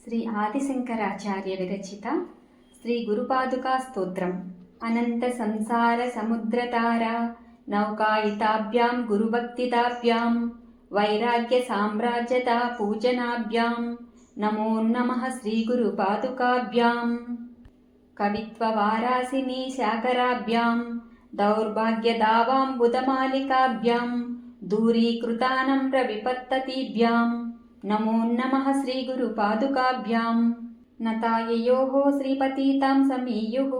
శ్రీ ఆదిశంకరాచార్య విరచిత శ్రీ గురుపాదుకా స్తోత్రం. అనంత సంసార సముద్రతార నౌకాయితాభ్యాం గురుభక్తిదాభ్యాం వైరాగ్య సామ్రాజ్యత పూజనాభ్యాం నమో నమః శ్రీ గురుపాదుకాభ్యాం. కవిత్వ వారాసిని శాకరాభ్యాం దౌర్భాగ్యదావాంబుధమాలికాభ్యాం దూరీకృతానమ్ర విపత్తతిభ్యాం నమో నమః శ్రీ గురుపాదుకాభ్యాం. నతాయయోః శ్రీపతితాం సమీయుః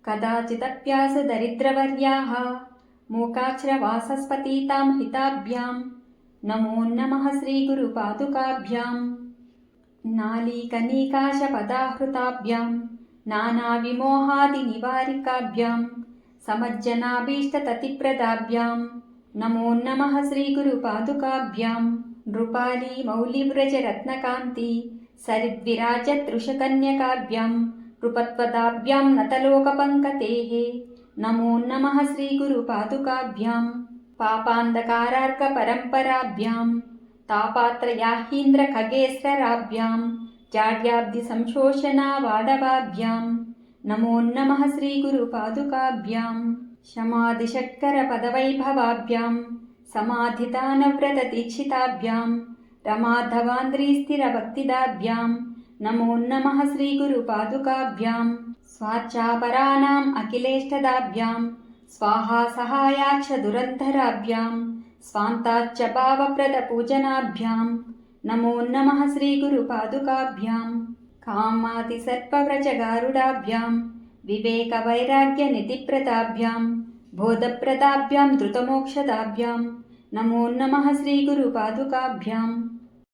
కదాచిదప్యాసు దరిద్రవర్యాః మూకాక్షరవాసస్పతితాం హితాభ్యాం నమో నమః శ్రీ గురుపాదుకాభ్యాం. నాళీకనీకాశపదాహృతాభ్యాం నానావిమోహాదినివారికాభ్యాం సమజ్జనాభీష్టతతిప్రదాభ్యాం నమో నమః శ్రీ గురుపాదుకాభ్యాం. నృపాలి మౌలివ్రజరత్నకాంతి సరిద్విరాజతృషకన్యకాభ్యాం నృపత్వదాభ్యాం నతలోకపంకతేః నమో నమః శ్రీ గురుపాదుకాభ్యాం. పాపాంధకారార్కపరంపరాభ్యాం తాపాత్రయాహీంద్రఖగేశ్వరాభ్యాం జాడ్యాబ్ది సంశోషణావాడవాభ్యాం నమో నమః శ్రీ గురుపాదుకాభ్యాం. శమాదిశక్కరపదవైభవాభ్యాం సమాధితానవ్రతదీక్షితాభ్యాం రమాధవాంధ్రీస్థిరభక్తిదాభ్యాం నమో నమః శ్రీ గురుపాదుకాభ్యాం. స్వాచ్ఛాపరాణాం అఖిలేష్టదాభ్యాం స్వాహా సహాయాక్ష దురంధరాభ్యాం స్వాంతాచ్చ భావప్రదపూజనాభ్యాం నమో నమః శ్రీ గురుపాదుకాభ్యాం. కామాతిసర్పవ్రజగారుడాభ్యాం వివేకవైరాగ్యనిధిప్రదాభ్యాం బోధప్రదాభ్యాం ధృతమోక్షదాభ్యాం నమో నమః శ్రీ గురుపాదుకాభ్యాం.